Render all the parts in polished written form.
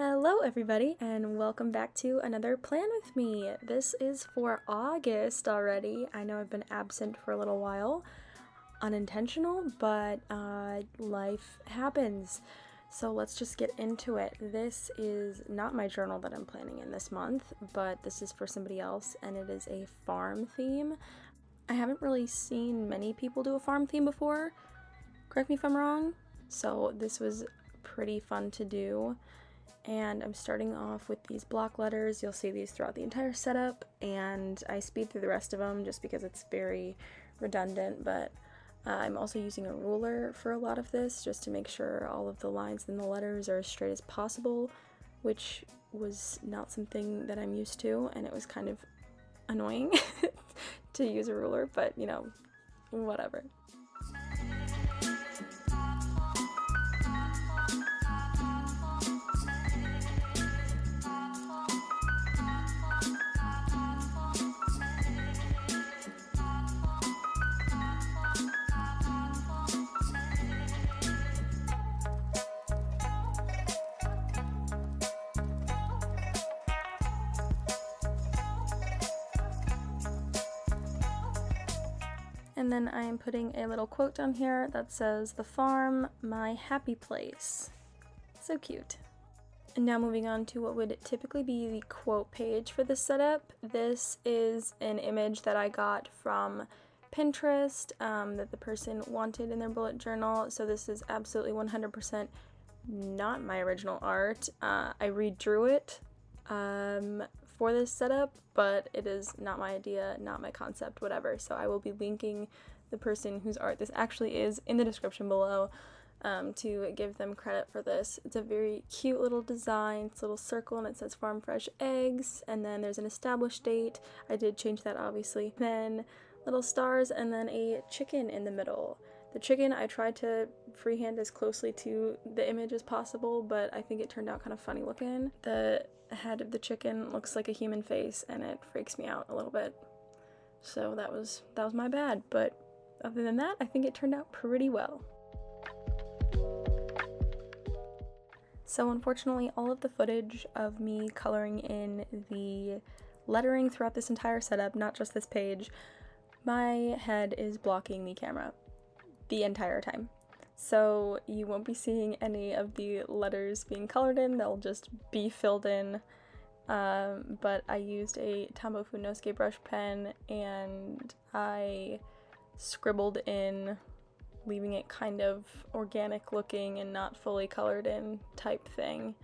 Hello everybody and welcome back to another plan with me. This is for August already. I know I've been absent for a little while, unintentional, but life happens. So let's just get into it. This is not my journal that I'm planning in this month, but this is for somebody else and it is a farm theme. I haven't really seen many people do a farm theme before, correct me if I'm wrong, so this was pretty fun to do. And I'm starting off with these block letters. You'll see these throughout the entire setup, and I speed through the rest of them just because it's very redundant, but I'm also using a ruler for a lot of this just to make sure all of the lines and the letters are as straight as possible, which was not something that I'm used to, and it was kind of annoying to use a ruler, but you know, whatever. And then I am putting a little quote down here that says, "The farm, my happy place." So cute. And now moving on to what would typically be the quote page for this setup. This is an image that I got from Pinterest that the person wanted in their bullet journal. So this is absolutely 100% not my original art. I redrew it for this setup, but it is not my idea, not my concept, whatever. So I will be linking the person whose art this actually is in the description below to give them credit for this. It's a very cute little design. It's a little circle and it says farm fresh eggs, and then there's an established date. I did change that obviously. Then little stars and then a chicken in the middle. The chicken I tried to freehand as closely to the image as possible, but I think it turned out kind of funny looking. The head of the chicken looks like a human face and it freaks me out a little bit. So that was my bad, but other than that, I think it turned out pretty well. So unfortunately, all of the footage of me coloring in the lettering throughout this entire setup, not just this page, my head is blocking the camera the entire time. So you won't be seeing any of the letters being colored in, they'll just be filled in. But I used a Tombow Funosuke brush pen and I scribbled in, leaving it kind of organic looking and not fully colored in type thing.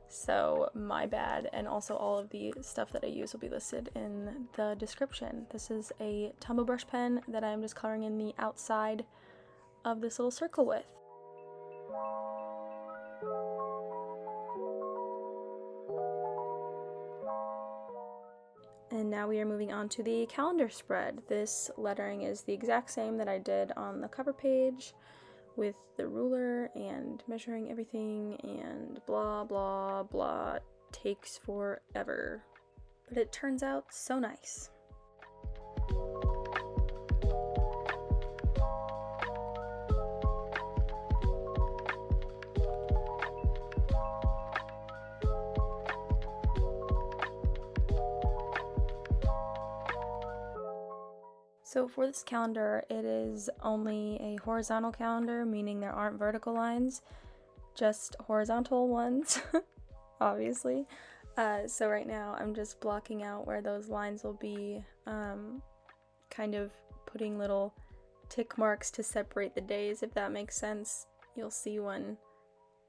So my bad, and also all of the stuff that I use will be listed in the description. This is a Tombow brush pen that I'm just coloring in the outside of this little circle with. And now we are moving on to the calendar spread. This lettering is the exact same that I did on the cover page with the ruler and measuring everything and blah blah blah. Takes forever, but it turns out so nice. So for this calendar, it is only a horizontal calendar, meaning there aren't vertical lines, just horizontal ones, obviously. So right now I'm just blocking out where those lines will be, kind of putting little tick marks to separate the days, if that makes sense. You'll see when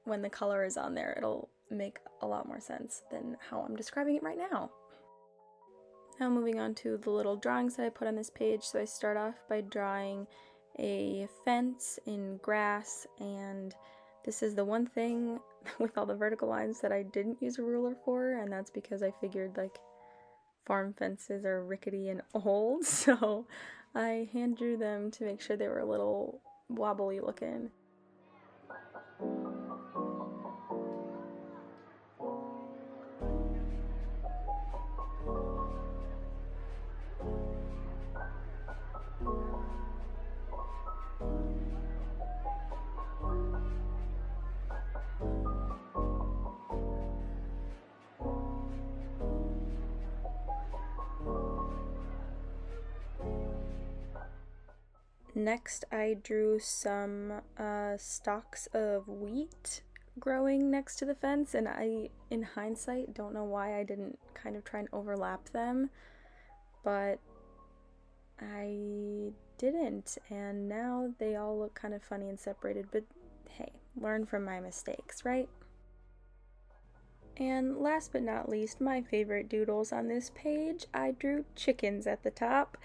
the color is on there, it'll make a lot more sense than how I'm describing it right now. Now moving on to the little drawings that I put on this page. So I start off by drawing a fence in grass, and this is the one thing with all the vertical lines that I didn't use a ruler for, and that's because I figured like farm fences are rickety and old, so I hand drew them to make sure they were a little wobbly looking. Next, I drew some stalks of wheat growing next to the fence, and I, in hindsight, don't know why I didn't kind of try and overlap them, but I didn't, and now they all look kind of funny and separated, but hey, learn from my mistakes, right? And last but not least, my favorite doodles on this page, I drew chickens at the top,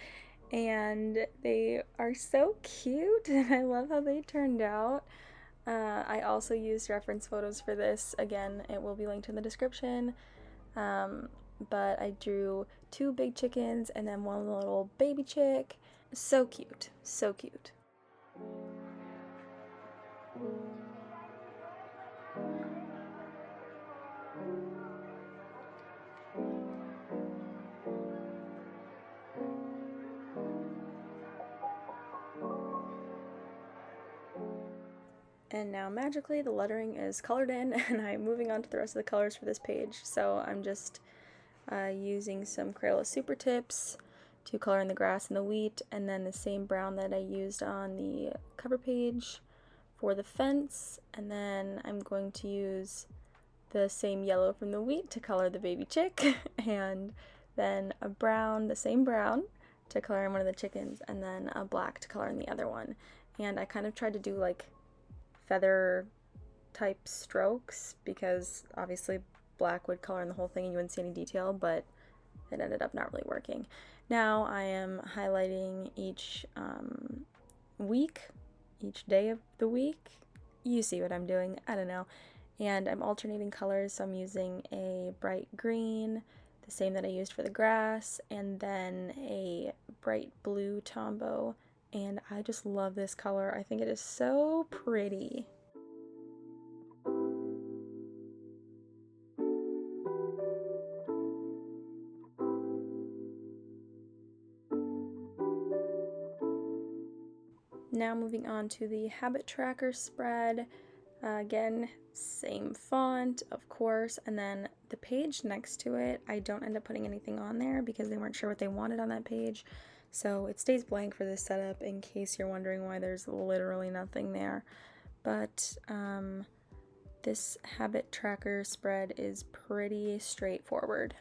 and they are so cute, and I love how they turned out. I also used reference photos for this. Again, it will be linked in the description. But I drew 2 big chickens and then 1 little baby chick. So cute, so cute. And now magically the lettering is colored in, and I'm moving on to the rest of the colors for this page. So I'm just using some Crayola Super Tips to color in the grass and the wheat, and then the same brown that I used on the cover page for the fence, and then I'm going to use the same yellow from the wheat to color the baby chick, and then a brown, the same brown, to color in one of the chickens, and then a black to color in the other one. And I kind of tried to do like feather type strokes because obviously black would color in the whole thing and you wouldn't see any detail, but it ended up not really working. Now I am highlighting each week, each day of the week. You see what I'm doing, I don't know. And I'm alternating colors, so I'm using a bright green, the same that I used for the grass, and then a bright blue Tombow. And I just love this color. I think it is so pretty. Now moving on to the habit tracker spread. Again, same font, of course, and then the page next to it, I don't end up putting anything on there because they weren't sure what they wanted on that page. So it stays blank for this setup in case you're wondering why there's literally nothing there. But this habit tracker spread is pretty straightforward.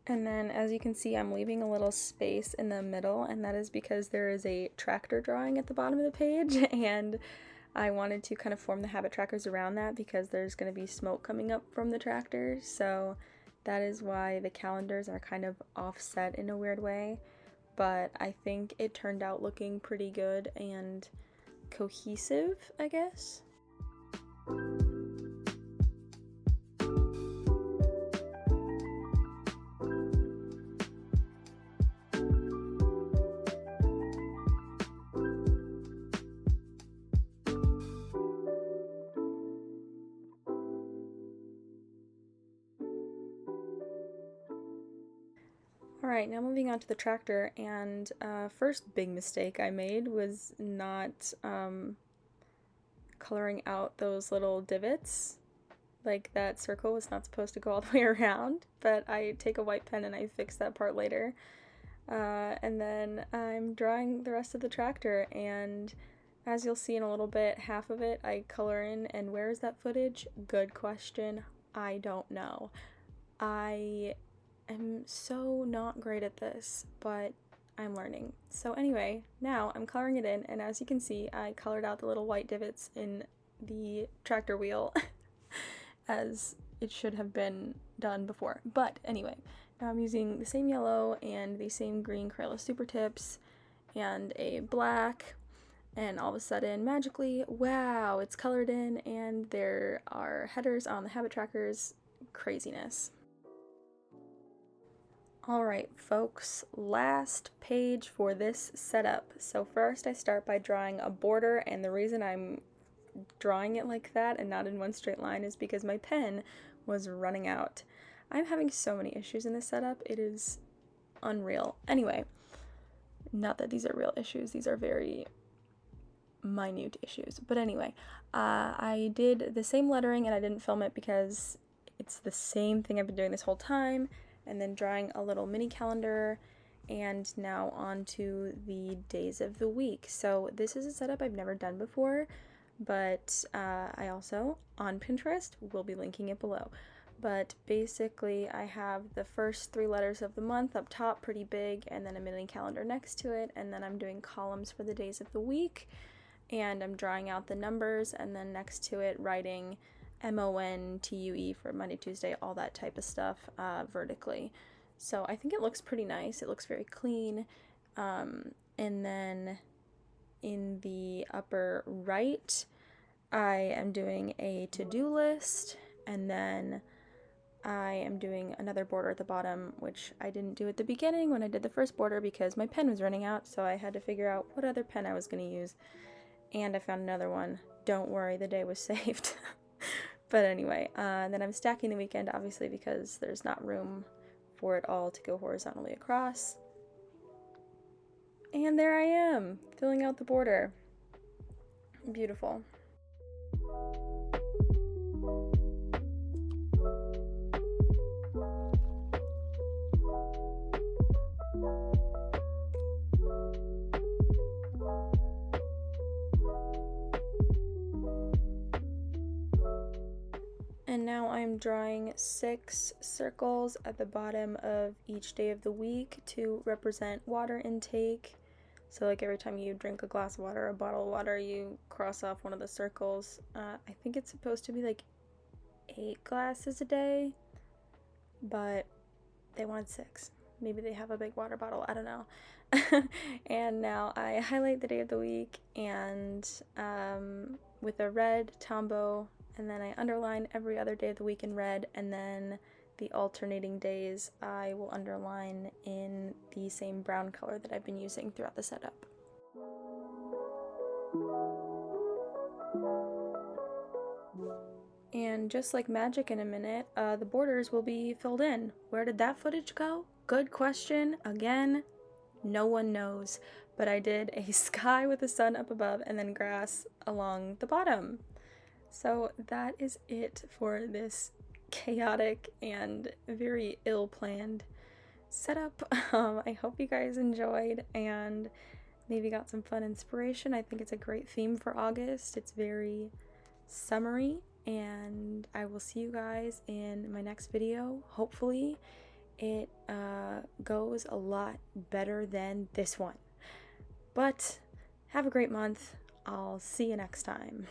And then as you can see, I'm leaving a little space in the middle, and that is because there is a tractor drawing at the bottom of the page, and I wanted to kind of form the habit trackers around that because there's going to be smoke coming up from the tractor, so that is why the calendars are kind of offset in a weird way, but I think it turned out looking pretty good and cohesive, I guess. Alright, now moving on to the tractor, and first big mistake I made was not coloring out those little divots. Like, that circle was not supposed to go all the way around, but I take a white pen and I fix that part later. And then I'm drawing the rest of the tractor, and as you'll see in a little bit, half of it I color in, and where is that footage? Good question. I don't know. I am so not great at this, but I'm learning. So anyway, now I'm coloring it in, and as you can see, I colored out the little white divots in the tractor wheel as it should have been done before. But anyway, now I'm using the same yellow and the same green Crayola Super Tips and a black, and all of a sudden, magically, wow, it's colored in and there are headers on the habit trackers. Craziness. Alright folks, last page for this setup. So first I start by drawing a border, and the reason I'm drawing it like that and not in one straight line is because my pen was running out. I'm having so many issues in this setup, it is unreal. Anyway, not that these are real issues, these are very minute issues. But anyway, I did the same lettering and I didn't film it because it's the same thing I've been doing this whole time, and then drawing a little mini calendar, and now on to the days of the week. So this is a setup I've never done before, but I also, on Pinterest, will be linking it below. But basically I have the first 3 letters of the month up top pretty big, and then a mini calendar next to it, and then I'm doing columns for the days of the week, and I'm drawing out the numbers, and then next to it writing MONTUE for Monday, Tuesday, all that type of stuff vertically. So I think it looks pretty nice. It looks very clean. And then in the upper right, I am doing a to-do list, and then I am doing another border at the bottom, which I didn't do at the beginning when I did the first border because my pen was running out, so I had to figure out what other pen I was going to use. And I found another one. Don't worry, the day was saved. But anyway, then I'm stacking the weekend, obviously, because there's not room for it all to go horizontally across. And there I am, filling out the border. Beautiful. And now I'm drawing 6 circles at the bottom of each day of the week to represent water intake. So like every time you drink a glass of water or a bottle of water, you cross off one of the circles. I think it's supposed to be like 8 glasses a day, but they wanted 6. Maybe they have a big water bottle, I don't know. And now I highlight the day of the week and with a red Tombow, and then I underline every other day of the week in red, and then the alternating days I will underline in the same brown color that I've been using throughout the setup. And just like magic in a minute, the borders will be filled in. Where did that footage go? Good question. Again, no one knows. But I did a sky with the sun up above and then grass along the bottom. So that is it for this chaotic and very ill-planned setup. I hope you guys enjoyed and maybe got some fun inspiration. I think it's a great theme for August. It's very summery, and I will see you guys in my next video. Hopefully it goes a lot better than this one. But have a great month. I'll see you next time.